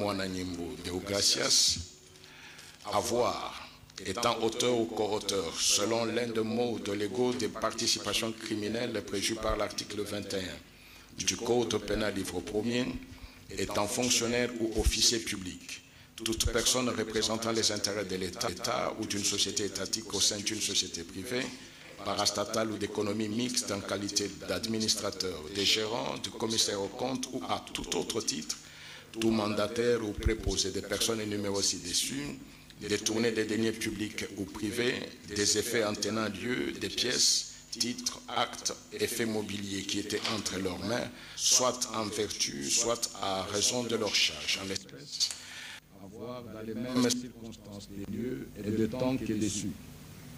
Mwananyimbo Deogracias, avoir, étant auteur ou co-auteur, selon l'un des mots de l'ego des participations criminelles prévues par l'article 21 du Code pénal livre 1er, étant fonctionnaire ou officier public, toute personne représentant les intérêts de l'État ou d'une société étatique au sein d'une société privée, parastatale ou d'économie mixte en qualité d'administrateur, de gérant, de commissaire aux comptes ou à tout autre titre, tout mandataire ou préposé des personnes énumérées ci-dessus, détourner des deniers publics ou privés, des effets en tenant lieu, des pièces, titres, actes, effets mobiliers qui étaient entre leurs mains, soit en vertu, soit à raison de leur charge, en l'espèce, avoir dans les mêmes circonstances des lieux et de temps qui est dessus,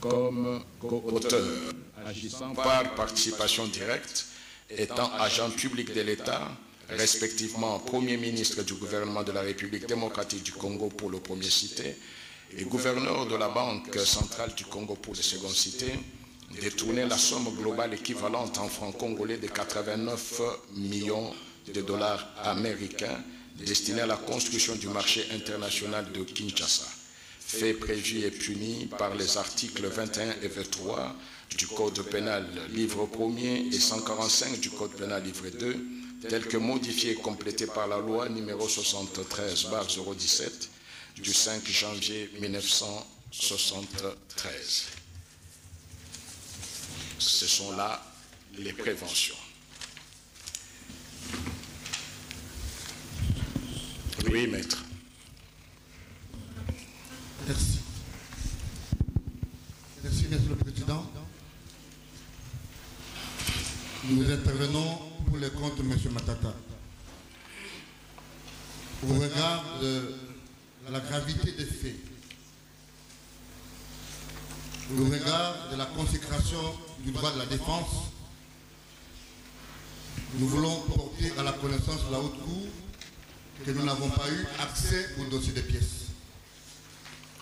comme co-auteur, agissant par participation directe, étant agent public de l'État, respectivement Premier ministre du gouvernement de la République démocratique du Congo pour le premier cité et gouverneur de la Banque centrale du Congo pour le second cité, détourner la somme globale équivalente en francs congolais de 89 millions de dollars américains destinés à la construction du marché international de Kinshasa. Fait prévu et puni par les articles 21 et 23 du Code pénal livre 1er et 145 du Code pénal livre 2, tel que modifié et complété par la loi numéro 73/017 du 5 janvier 1973. Ce sont là les préventions. Oui, maître. Merci. Merci, Monsieur le Président. Nous intervenons pour les comptes de M. Matata. Au regard de la gravité des faits, au regard de la consécration du droit de la défense, nous voulons porter à la connaissance de la Haute Cour que nous n'avons pas eu accès au dossier des pièces.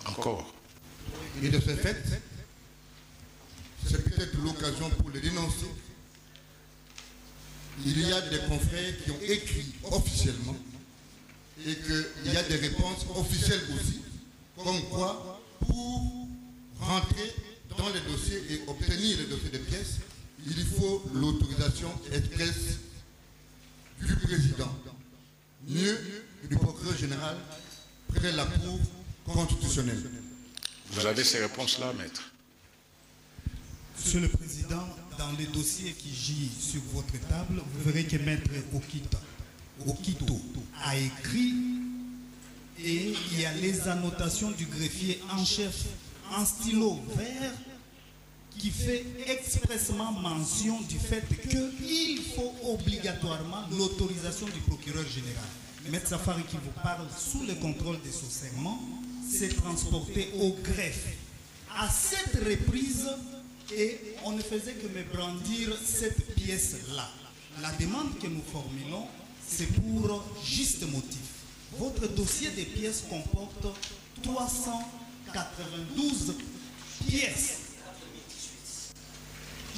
Encore. Et de ce fait, c'est peut-être l'occasion pour le dénoncer. Il y a des confrères qui ont écrit officiellement et qu'il y a des réponses officielles aussi, comme quoi pour rentrer dans les dossiers et obtenir les dossiers de pièces, il faut l'autorisation expresse du président, mieux du procureur général, près de la Cour constitutionnelle. Vous avez ces réponses-là, maître? Monsieur le Président, dans les dossiers qui gisent sur votre table, vous verrez que Maître Okito a écrit et il y a les annotations du greffier en chef en stylo vert qui fait expressément mention du fait qu'il faut obligatoirement l'autorisation du procureur général. Maître Safari qui vous parle sous le contrôle de son serment s'est transporté au greffe à cette reprise et on ne faisait que me brandir cette pièce-là. La demande que nous formulons, c'est pour juste motif. Votre dossier des pièces comporte 392 pièces.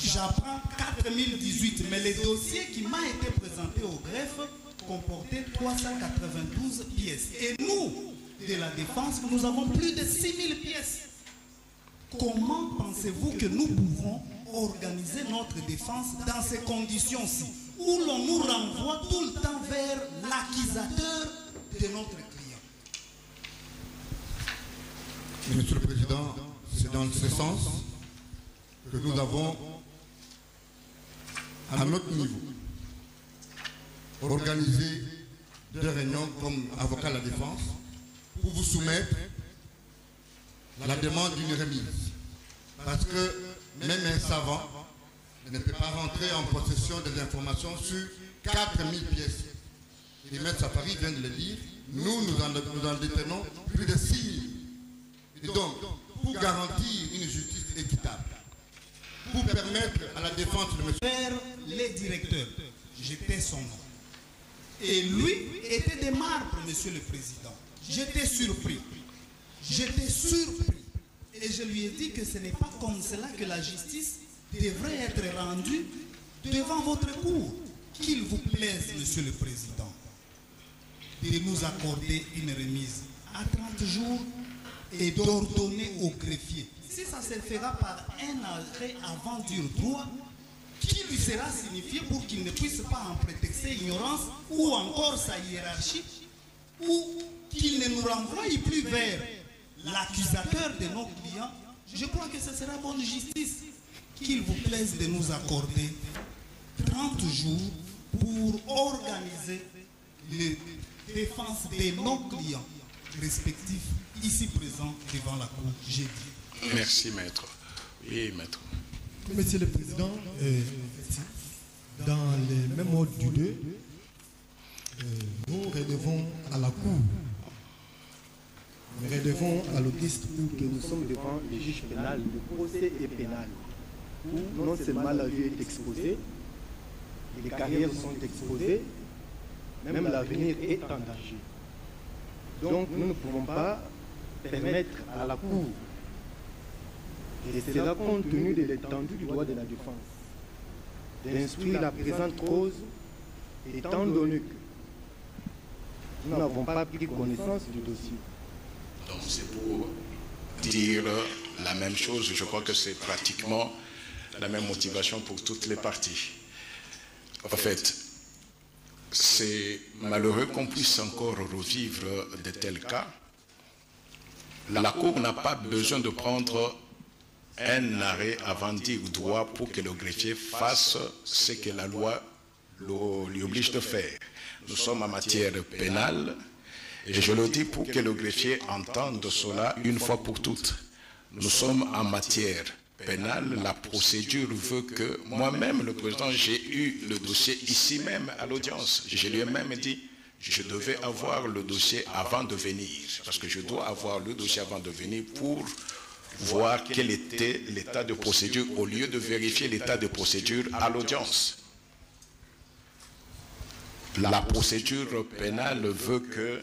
J'apprends 4018, mais le dossier qui m'a été présenté au greffe comportait 392 pièces. Et nous, de la défense, nous avons plus de 6000 pièces. Comment pensez-vous que nous pouvons organiser notre défense dans ces conditions-ci, où l'on nous renvoie tout le temps vers l'accusateur de notre client? Monsieur le Président, c'est dans ce sens que nous avons, à notre niveau, organisé deux réunions comme avocat de la défense pour vous soumettre la demande d'une remise. Parce que même un savant ne peut pas rentrer en possession des informations sur 4000 pièces. Et M. Safari vient de le dire, nous en détenons plus de 6000. Et donc, pour garantir une justice équitable, pour permettre à la défense de M. Vers les directeurs, j'étais son nom. Et lui était de marbre, Monsieur le Président. J'étais surpris. J'étais surpris. Et je lui ai dit que ce n'est pas comme cela que la justice devrait être rendue devant votre cour. Qu'il vous plaise, Monsieur le Président. de nous accorder une remise à 30 jours et d'ordonner au greffier, si ça se fera par un arrêt avant du droit, qui lui sera signifié pour qu'il ne puisse pas en prétexter ignorance ou encore sa hiérarchie, ou qu'il ne nous renvoie plus vers l'accusateur de nos clients, je crois que ce sera bonne justice. Qu'il vous plaise de nous accorder 30 jours pour organiser les défenses de nos clients respectifs ici présents devant la Cour jeudi. Merci, maître. Oui, maître. Monsieur le Président, dans les mêmes ordres du 2, nous relevons à la Cour, nous relevons à l'audice que nous sommes devant les juges pénals, le procès est pénal, où non seulement la vie est exposée, les carrières sont exposées, même l'avenir est en danger. Donc nous ne pouvons pas permettre à la Cour, et cela compte tenu de l'étendue du droit de la défense, d'instruire la présente cause, étant donné que nous n'avons pas pris connaissance du dossier. Donc c'est pour dire la même chose. Je crois que c'est pratiquement la même motivation pour toutes les parties. En fait, c'est malheureux qu'on puisse encore revivre de tels cas. La Cour n'a pas besoin de prendre un arrêt avant dire droit pour que le greffier fasse ce que la loi lui oblige de faire. Nous sommes en matière pénale et je le dis pour que le greffier entende cela une fois pour toutes. Nous sommes en matière pénale, la procédure veut que moi-même, le président, j'ai eu le dossier ici même à l'audience. Je lui ai même dit, je devais avoir le dossier avant de venir, parce que je dois avoir le dossier avant de venir pour voir quel était l'état de procédure au lieu de vérifier l'état de procédure à l'audience. La procédure pénale veut que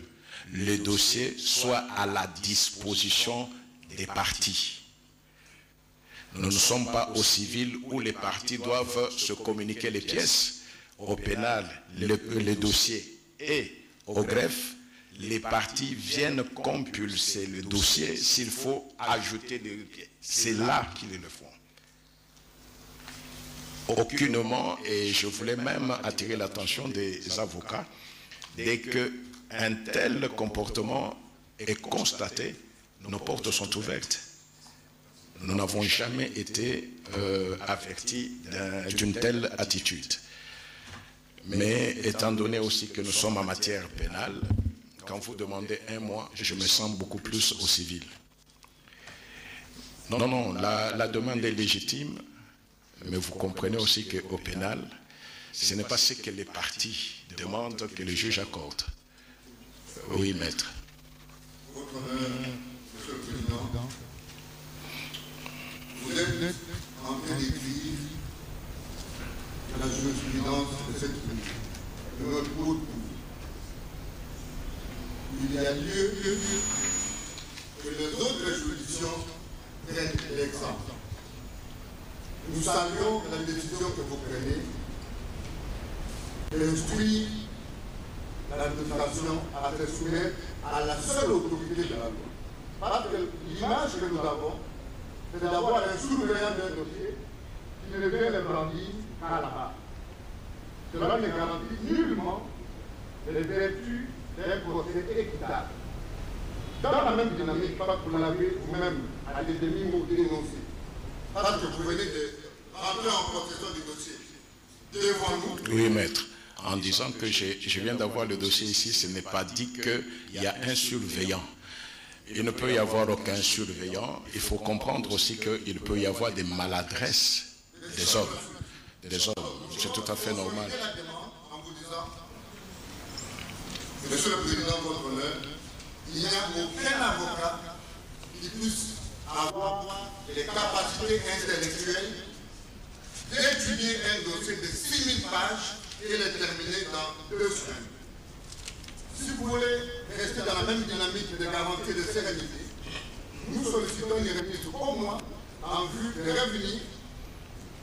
le dossier soit à la disposition des parties. Nous ne sommes pas au civil où les parties doivent se communiquer les pièces. Au pénal, le dossier et au greffe, les parties viennent compulser le dossier s'il faut ajouter des pièces. C'est là qu'ils le font. Aucunement, et je voulais même attirer l'attention des avocats, dès qu'un tel comportement est constaté, nos portes sont ouvertes. Nous n'avons jamais été avertis d'une telle attitude. Mais étant donné aussi que nous sommes en matière pénale, quand vous demandez un mois, je me sens beaucoup plus au civil. Non, la demande est légitime, mais vous comprenez aussi qu'au pénal, ce n'est pas ce que les parties demandent que le juge accorde. Oui, maître. Votre honneur, Monsieur le Président, vous êtes en train d'écrire la jurisprudence de cette cour, de notre haute cour. Il y a lieu que les autres juridictions prennent l'exemple. Nous saluons la décision que vous prenez d'instruire l'administration à se soumettre à la seule autorité de la loi. Parce que l'image que nous avons, c'est d'avoir un souverain d'un dossier qui ne vient le brandir qu'à la base. Cela ne garantit nullement les vertus d'un procès équitable. Dans la même dynamique, vous l'avez vous-même à des demi-mots dénoncé. Parce que vous venez de rentrer en possession du dossier devant nous. Oui, maître. En disant que je viens d'avoir le dossier ici, ce n'est pas dit qu'il y a un surveillant. Il ne peut y avoir aucun surveillant. Il faut comprendre aussi qu'il peut y avoir des maladresses des hommes. C'est tout à fait normal. En vous disant, Monsieur le Président, votre honneur, il n'y a aucun avocat qui puisse avoir les capacités intellectuelles d'étudier un dossier de 6000 pages et le terminer dans 2 semaines. Si vous voulez rester dans la même dynamique de garantie de sérénité, nous sollicitons une remise au moins en vue de revenir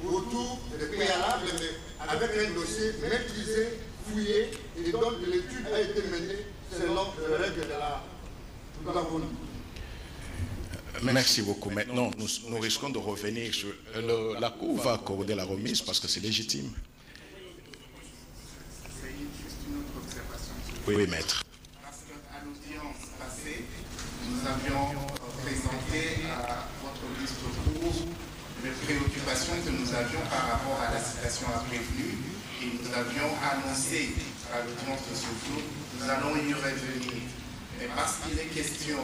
autour des préalables, mais avec un dossier maîtrisé, fouillé, et donc l'étude a été menée selon les règles de la... Nous l'avons dit. Merci beaucoup. Maintenant, nous risquons de revenir sur... la Cour va accorder la remise parce que c'est légitime. C'est juste une autre observation. Oui, maître. Parce qu'à l'audience passée, nous avions présenté à votre liste cours les préoccupations que nous avions par rapport à la citation à prévenue et nous avions annoncé à l'audience de ce jour, nous allons y revenir. Mais parce qu'il est question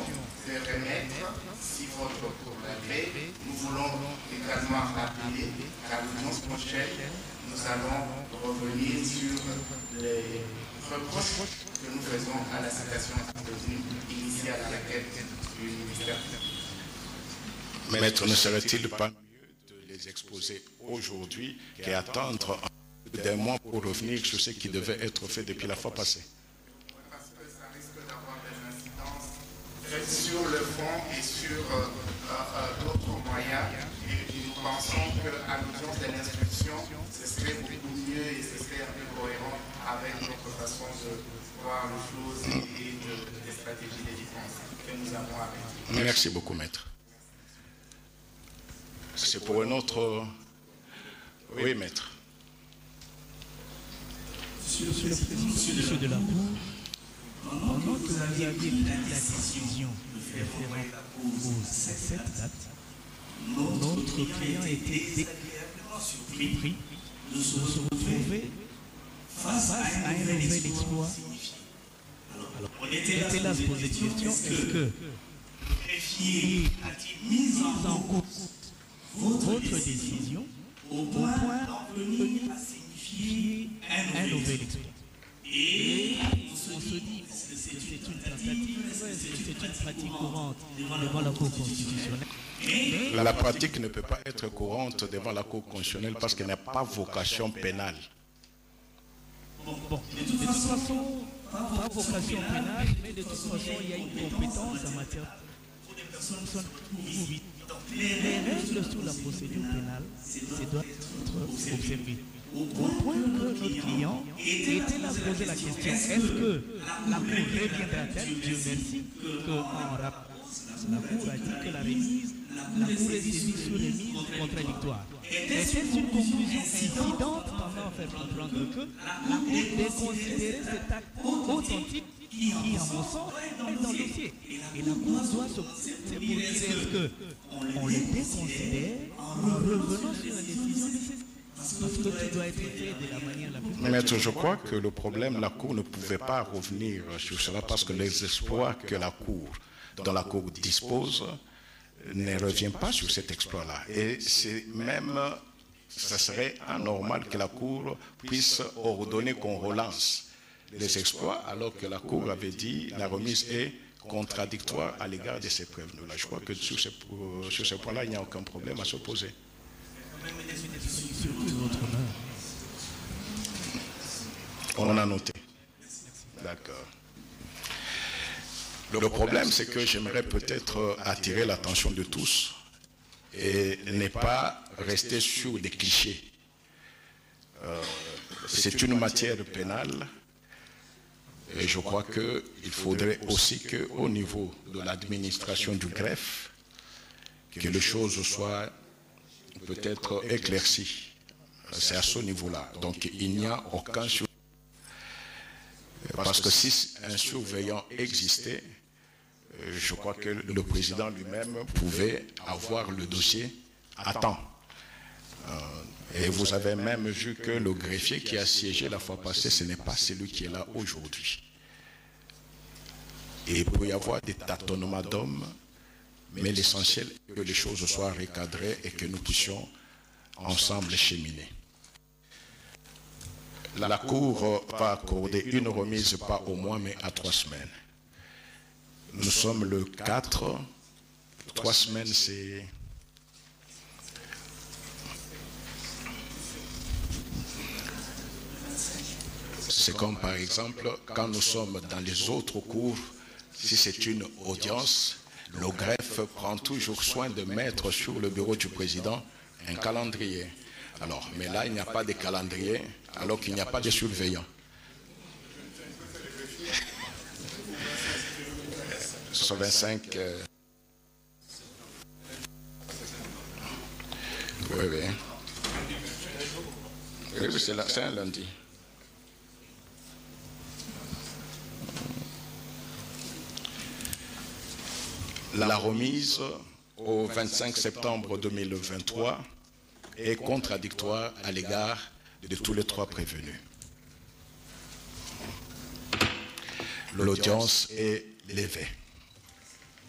de remettre, si votre cours l'agrée, nous voulons également rappeler qu'à l'audience prochaine, nous allons revenir sur les reproches que nous faisons à la citation initiale à laquelle du ministère. Maître, ne serait-il pas mieux de les exposer aujourd'hui qu'attendre d'un mois pour revenir sur ce qui devait être fait depuis la fois passée? Parce que ça risque d'avoir des incidences sur le fond et sur d'autres moyens. Et nous pensons qu'à l'audience de l'instruction, ce serait beaucoup mieux et ce serait un peu cohérent avec notre façon de voir les choses et des stratégies de défense que nous avons avec. Merci beaucoup, maître. C'est pour un autre... Oui, maître. Monsieur le Président, monsieur de la Cour, pendant que vous aviez pris la décision de faire renvoyer la cause à cette date, notre client était désagréablement surpris de se retrouver face à un nouvel exploit. Alors, on était là à se poser des questions. Est-ce que le greffier a-t-il mis en cause votre décision au point d'en venir à signifier un nouvel exploit? Et on se dit, est-ce que c'est une tentative, est-ce que c'est une pratique courante devant la Cour constitutionnelle? La pratique ne peut pas être courante devant la Cour constitutionnelle parce qu'elle n'a pas vocation pénale. Bon, de toute façon, pas vocation pénale, mais de toute façon, il y a une compétence en matière pour des personnes pourvues. Les règles sur la procédure pénale, c'est doit être observé. Au point que notre client était là à poser la question, est-ce que la Cour reviendra-t-elle? Dieu merci qu'en rapport, la Cour a dit que la Cour est saisie sur remise contradictoire. Était-ce une conclusion incidente tendant à faire comprendre que la Cour déconsidérait cet acte authentique qui, à mon sens, est dans le dossier? Et la Cour doit se dire, est-ce qu'on le déconsidère en revenant sur la décision de saisie? Parce que tu dois être fait de la manière la plus... Maître, je crois que le problème, la Cour ne pouvait pas revenir sur cela parce que les exploits que dont la Cour dispose ne revient pas sur cet exploit-là. Et c'est même, ça serait anormal que la Cour puisse ordonner qu'on relance les exploits alors que la Cour avait dit la remise est contradictoire à l'égard de ces prévenus-là. Je crois que sur ce point-là, il n'y a aucun problème à s'opposer. On a noté. D'accord. Le problème, c'est que j'aimerais peut-être attirer l'attention de tous et ne pas rester sur des clichés. C'est une matière pénale et je crois qu'il faudrait aussi qu'au niveau de l'administration du greffe, que les choses soient peut-être éclaircies. C'est à ce niveau-là. Donc il n'y a aucun surveillant. Parce que si un surveillant existait, je crois que le président lui-même pouvait avoir le dossier à temps. Et vous avez même vu que le greffier qui a siégé la fois passée, ce n'est pas celui qui est là aujourd'hui. Et il peut y avoir des tâtonnements d'hommes, mais l'essentiel est que les choses soient recadrées et que nous puissions ensemble cheminer. La Cour va accorder une remise pas au mois, mais à 3 semaines. Nous sommes le 4. 3 semaines, c'est... C'est comme par exemple, quand nous sommes dans les autres cours, si c'est une audience, le greffe prend toujours soin de mettre sur le bureau du président un calendrier. Alors, mais là, il n'y a pas de calendrier, alors qu'il n'y a pas de surveillant. 125. Oui, oui. Oui, c'est un lundi. La remise au 25 septembre 2023 est contradictoire à l'égard de tous les trois prévenus. L'audience est levée.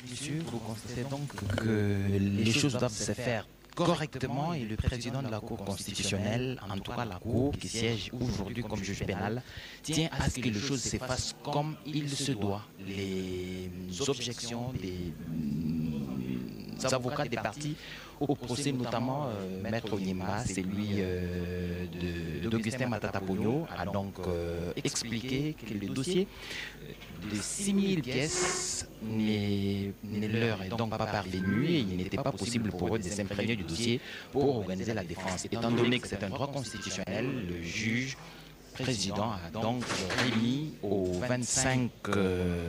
Monsieur, vous constatez donc que les choses doivent se faire correctement et le président de la Cour constitutionnelle, en tout cas la Cour qui siège aujourd'hui comme juge pénal, tient à ce que les choses se fassent comme il se doit. Les objections des avocats des partis au procès, notamment Maître Onyema, celui d'Augustin Matata Pogno, a donc expliqué que le dossier de 6000 pièces ne leur est donc pas parvenu et il n'était pas possible pour eux de s'imprégner du dossier pour organiser la défense. Étant donné que c'est un droit constitutionnel, le juge président a donc remis au 25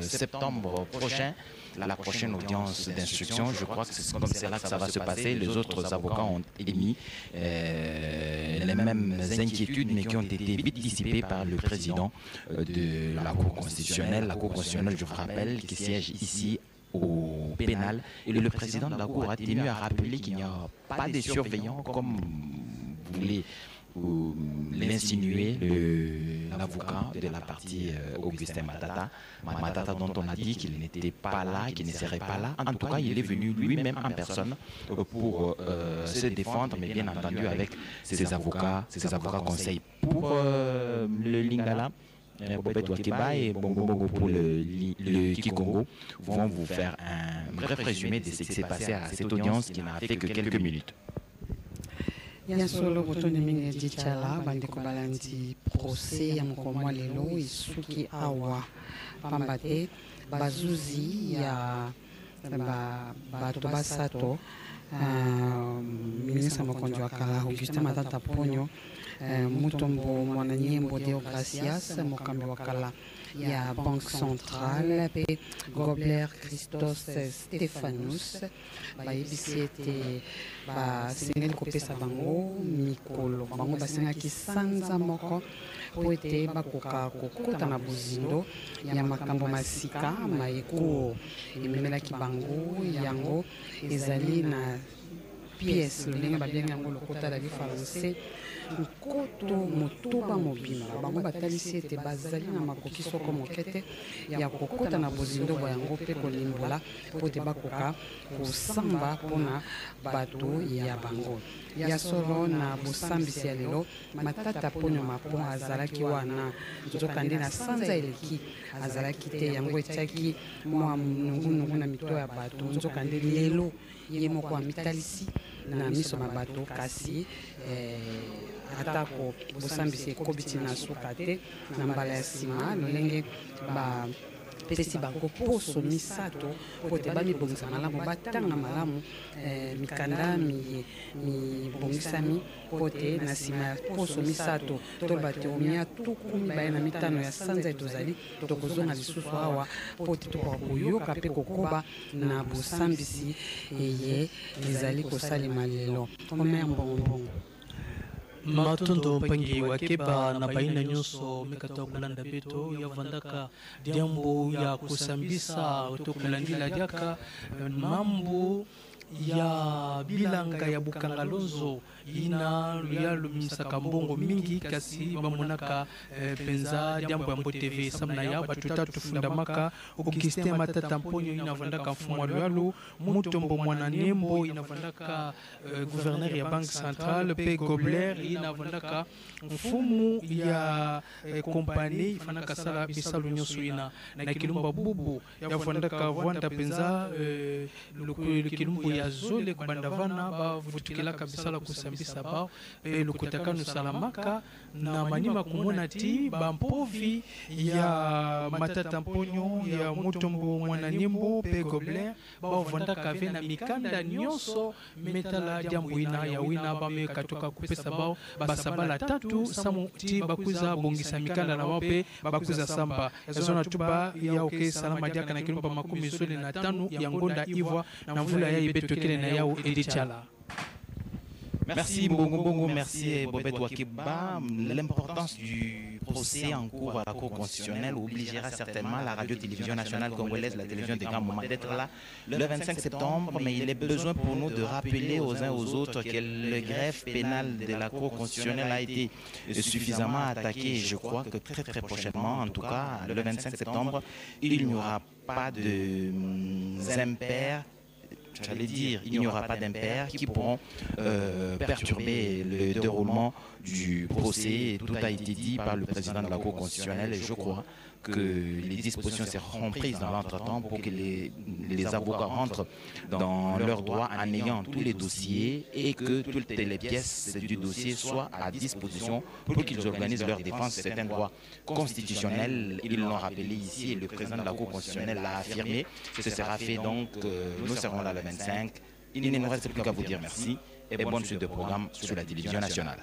septembre prochain la prochaine audience d'instruction. Je crois que c'est comme c'est là que ça va se passer. Les autres avocats ont émis les mêmes inquiétudes, mais qui ont été vite dissipées par le président de la Cour constitutionnelle. La Cour constitutionnelle, je vous rappelle, qui siège ici au pénal. Et le président de la Cour a tenu à rappeler qu'il n'y a pas de surveillants, comme vous voulez l'insinuer, l'avocat de la partie Augustin Matata, dont on a dit qu'il n'était pas là, qu'il ne serait pas là. En tout cas, il est venu lui-même en personne pour se défendre, mais bien entendu avec ses avocats conseils. Pour le Lingala, Bobet Wakeba et Bongo pour le Kikongo vont vous faire un bref résumé de ce qui s'est passé à cette audience qui n'a fait que quelques minutes. Ya solo botoni mingi dichala bandeko balandi procès ya mokomwa lelo isuki awa pambate bazuzi ya bato basato ministre mokonzi wa kala Augustin Matata Pogno mutombo mwana nyembo Deogracias mokambi wa kala ya Banque Centrale pe Gobler Christos Stephanus bayebisi ete basengeli kopesa bango mikolo bango basengaki sanza moko po ete bakoka kokota na bozindo ya makambo masika maeko ememelaki bango yango ezali na pièce lolenge babengi yango lokota la français nkoto motoba mobimba bango batalisi ete bazali na makoki soko moke te ya kokota na bozindo bwa yango mpe kolimbola po te bakoka kosamba mpona bato ya bango ya solo na bosambisi ya lelo Matata Pogno Mapo azalaki wana nzokande na sanza eleki azalaki te yango etiaki mwa nungunungu na mito ya bato nzokande lelo ye moko amitalisi na miso na bato kasi atako bosambisi ekobiti na suka te na mbala ya nsima lolenge pesi bango poso misato po te bamibongisa malamu batanga malamu mikanda mibongisami po te na nsima ya poso misato toloba te omia tuku mibale na mitano ya sanza tozali tokozonga lisusu awa po te tokoka koyoka mpe kokoba na bosambisi eye ezali kosalema lelo omer mbongombongo matondo mpangi wakeba na baina nyonso mekata kulanda beto yavandaka diambo ya kusambisa tokulandila diaka mambo ya bilanga ya bukangalonzo ina ya lumisaka mbongo mingi kasi bamonaka penza diambo ya Mbo TV samna ya batuta tufundamaka Augustin Matata Pogno inavandaka mfumo lwalo mutombo mwana nembo inavandaka gouverneur ya Banque Centrale pe Gobler inavandaka mfumo ya kompani ifanaka sala bisalo nyonso ina na kilumba bubu yavandaka vwanda penza kilumbu ya zole kubandavana bavutikilaka bisala kusambisa kopesa bao lokotaka nosalamaka na manima komona ti bampovi ya Matata Mponyo ya Mutombo Mwananyembo pe Gobler bavandaka ve na mikanda nyonso metala diambuina ya wina bame katoka kopesa bao basabala tatu samu ti bakuza bongisa mikanda na bao pe bakuza samba ezona tuba ya oke salama diaka na kilomba 15 ya ngonda Ivoire na mvula ya ibetokele na yao edichala. Merci Mbongo, merci Bobet Wakiba. L'importance du procès en cours à la Cour constitutionnelle obligera certainement la radio-télévision nationale congolaise, la télévision des grands moments, d'être là le 25 septembre. Mais il est besoin pour nous de rappeler aux uns aux autres que le greffe pénal de la Cour constitutionnelle a été suffisamment attaqué. Je crois que très prochainement, en tout cas le 25 septembre, il n'y aura pas d'impairs. J'allais dire, il n'y aura pas d'impairs qui pourront perturber le déroulement du procès. Tout a été dit par le président de la Cour constitutionnelle et je crois que les dispositions seront prises dans l'entretemps pour que les avocats rentrent dans leurs droits en ayant tous les dossiers et que toutes les pièces du dossier soient à disposition pour qu'ils organisent leur défense. C'est un droit constitutionnel, ils l'ont rappelé ici et le président de la Cour constitutionnelle l'a affirmé. Ce sera fait donc, nous serons là le 25. Il ne nous reste plus qu'à vous dire merci et bonne suite de programme sur la télévision nationale.